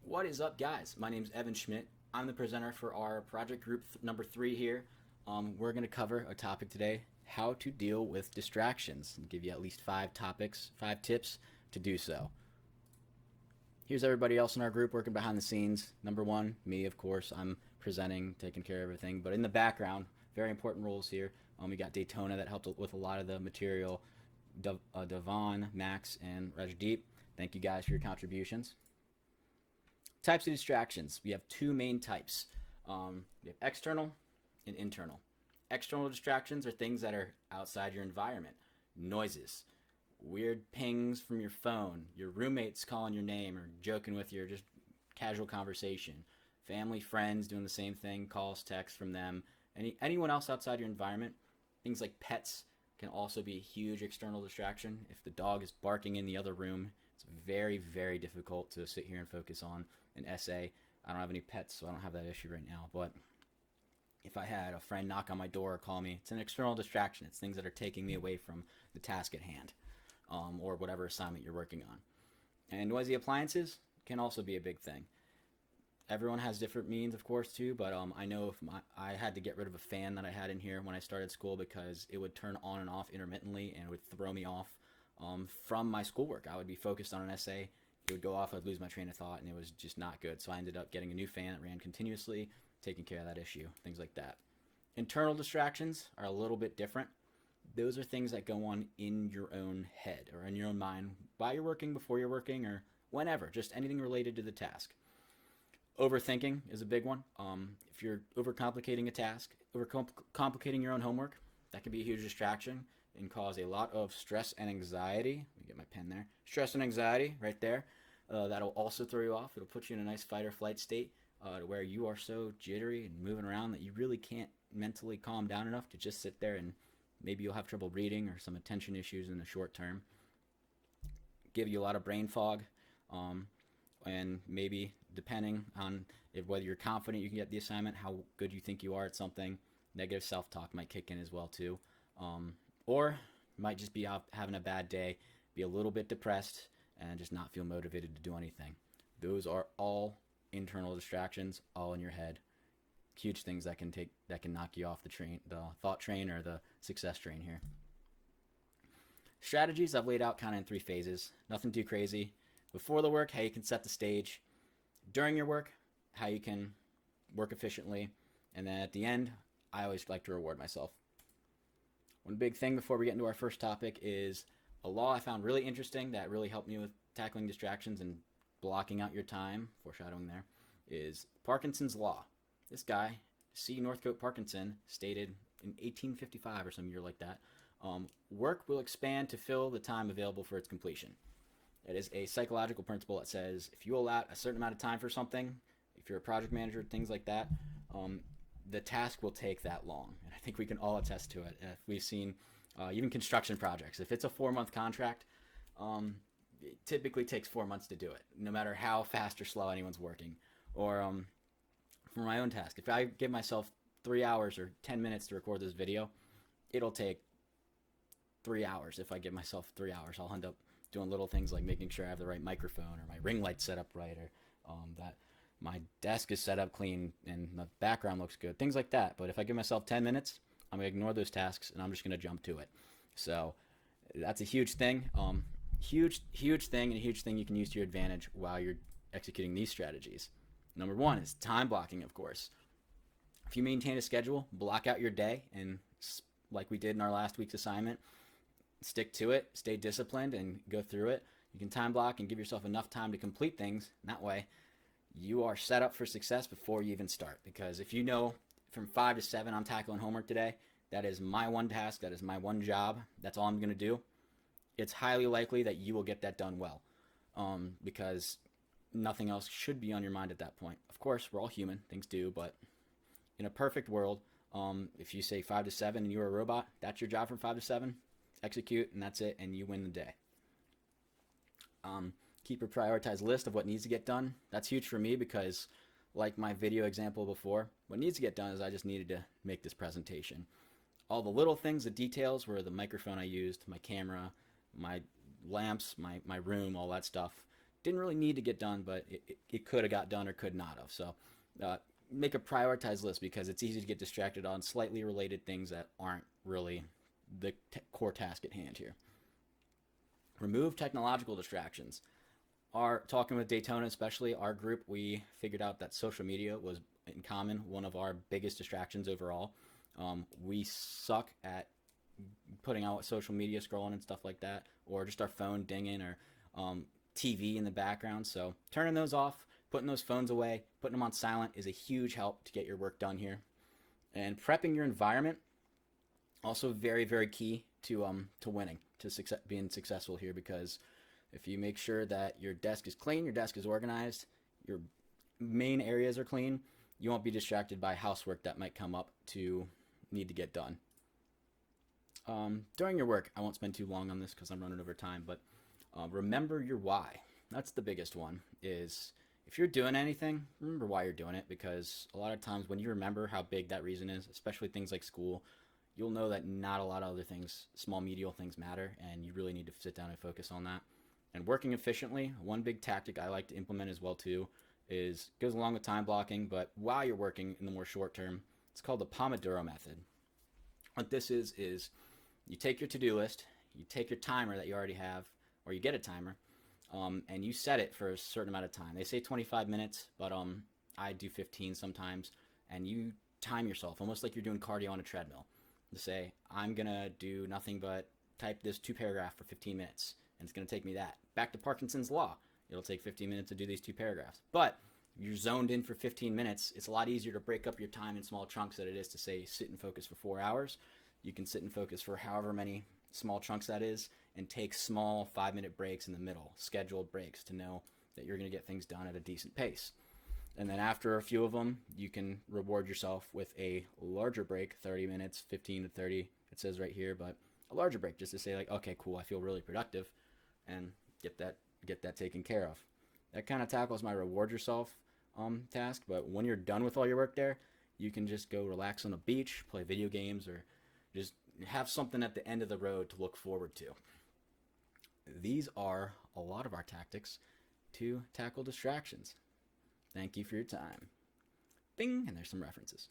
What is up, guys? My name is Evan Schmidt. I'm the presenter for our project group number 3 here. We're going to cover a topic today: how to deal with distractions, and give you at least 5 topics, 5 tips to do so. Here's everybody else in our group working behind the scenes. Number 1, me, of course. I'm presenting, taking care of everything. But in the background, very important roles here. We got Daytona that helped with a lot of the material. Devon, Max, and Rajdeep. Thank you guys for your contributions. Types of distractions. We have 2 main types. We have external and internal. External distractions are things that are outside your environment. Noises, weird pings from your phone, your roommates calling your name or joking with you, or just casual conversation, family, friends doing the same thing, calls, texts from them, anyone else outside your environment. Things like pets can also be a huge external distraction. If the dog is barking in the other room, it's very, very difficult to sit here and focus on an essay. I don't have any pets, so I don't have that issue right now. But if I had a friend knock on my door or call me, it's an external distraction. It's things that are taking me away from the task at hand, or whatever assignment you're working on. And noisy appliances can also be a big thing. Everyone has different means, of course, too, but I know I had to get rid of a fan that I had in here when I started school because it would turn on and off intermittently and it would throw me off from my schoolwork. I would be focused on an essay, it would go off, I'd lose my train of thought, and it was just not good. So I ended up getting a new fan that ran continuously, taking care of that issue, things like that. Internal distractions are a little bit different. Those are things that go on in your own head or in your own mind while you're working, before you're working, or whenever, just anything related to the task. Overthinking is a big one. If you're overcomplicating a task, overcomplicating your own homework, that can be a huge distraction and cause a lot of stress and anxiety. Let me get my pen there. Stress and anxiety right there. That'll also throw you off. It'll put you in a nice fight or flight state to where you are so jittery and moving around that you really can't mentally calm down enough to just sit there, and maybe you'll have trouble reading or some attention issues in the short term. Give you a lot of brain fog. And maybe depending on whether you're confident you can get the assignment, how good you think you are at something, negative self-talk might kick in as well too. Or you might just be having a bad day, be a little bit depressed, and just not feel motivated to do anything. Those are all internal distractions, all in your head. Huge things that can knock you off the thought train or the success train here. Strategies I've laid out kind of in 3 phases. Nothing too crazy. Before the work, how you can set the stage. During your work, how you can work efficiently. And then at the end, I always like to reward myself. One big thing before we get into our first topic is a law I found really interesting that really helped me with tackling distractions and blocking out your time, foreshadowing there, is Parkinson's Law. This guy, C. Northcote Parkinson, stated in 1855 or some year like that, work will expand to fill the time available for its completion. It is a psychological principle that says if you allow a certain amount of time for something, if you're a project manager, things like that, the task will take that long. And I think we can all attest to it. If we've seen even construction projects, if it's a 4-month contract, it typically takes 4 months to do it, no matter how fast or slow anyone's working. Or for my own task, if I give myself 3 hours or 10 minutes to record this video, it'll take 3 hours. If I give myself 3 hours, I'll end up doing little things like making sure I have the right microphone or my ring light set up right, or that my desk is set up clean and the background looks good, things like that. But if I give myself 10 minutes, I'm going to ignore those tasks and I'm just going to jump to it. So that's a huge thing. Huge thing, and a huge thing you can use to your advantage while you're executing these strategies. Number 1 is time blocking, of course. If you maintain a schedule, block out your day, and like we did in our last week's assignment, stick to it, stay disciplined, and go through it. You can time block and give yourself enough time to complete things. And that way, you are set up for success before you even start. Because if you know from 5 to 7 I'm tackling homework today, that is my one task, that is my one job, that's all I'm going to do, it's highly likely that you will get that done well. Because nothing else should be on your mind at that point. Of course, we're all human, things do, but in a perfect world, if you say 5 to 7 and you're a robot, that's your job from 5 to 7. Execute, and that's it, and you win the day. Keep a prioritized list of what needs to get done. That's huge for me because, like my video example before, what needs to get done is I just needed to make this presentation. All the little things, the details, were the microphone I used, my camera, my lamps, my room, all that stuff, didn't really need to get done, but it could have got done or could not have. So make a prioritized list, because it's easy to get distracted on slightly related things that aren't really the core task at hand here. Remove technological distractions. Talking with Daytona, especially our group, we figured out that social media was in common one of our biggest distractions overall. We suck at putting out social media scrolling and stuff like that, or just our phone dinging, or TV in the background. So turning those off, putting those phones away, putting them on silent is a huge help to get your work done here. And prepping your environment, also very, very key to winning, to being successful here, because if you make sure that your desk is clean, your desk is organized, your main areas are clean, you won't be distracted by housework that might come up to need to get done. During your work, I won't spend too long on this because I'm running over time, but remember your why. That's the biggest one, is if you're doing anything, remember why you're doing it, because a lot of times when you remember how big that reason is, especially things like school, you'll know that not a lot of other things, small, medial things matter, and you really need to sit down and focus on that. And working efficiently, one big tactic I like to implement as well too, goes along with time blocking, but while you're working in the more short term, it's called the Pomodoro method. What this is you take your to-do list, you take your timer that you already have, or you get a timer, and you set it for a certain amount of time. They say 25 minutes, but I do 15 sometimes, and you time yourself almost like you're doing cardio on a treadmill. To say, I'm going to do nothing but type this 2 paragraph for 15 minutes, and it's going to take me that. Back to Parkinson's law. It'll take 15 minutes to do these 2 paragraphs. But if you're zoned in for 15 minutes, it's a lot easier to break up your time in small chunks than it is to, say, sit and focus for 4 hours. You can sit and focus for however many small chunks that is, and take small 5-minute breaks in the middle, scheduled breaks, to know that you're going to get things done at a decent pace. And then after a few of them, you can reward yourself with a larger break, 30 minutes, 15 to 30, it says right here, but a larger break, just to say like, okay, cool, I feel really productive, and get that taken care of. That kind of tackles my reward yourself task, but when you're done with all your work there, you can just go relax on the beach, play video games, or just have something at the end of the road to look forward to. These are a lot of our tactics to tackle distractions. Thank you for your time. Bing, and there's some references.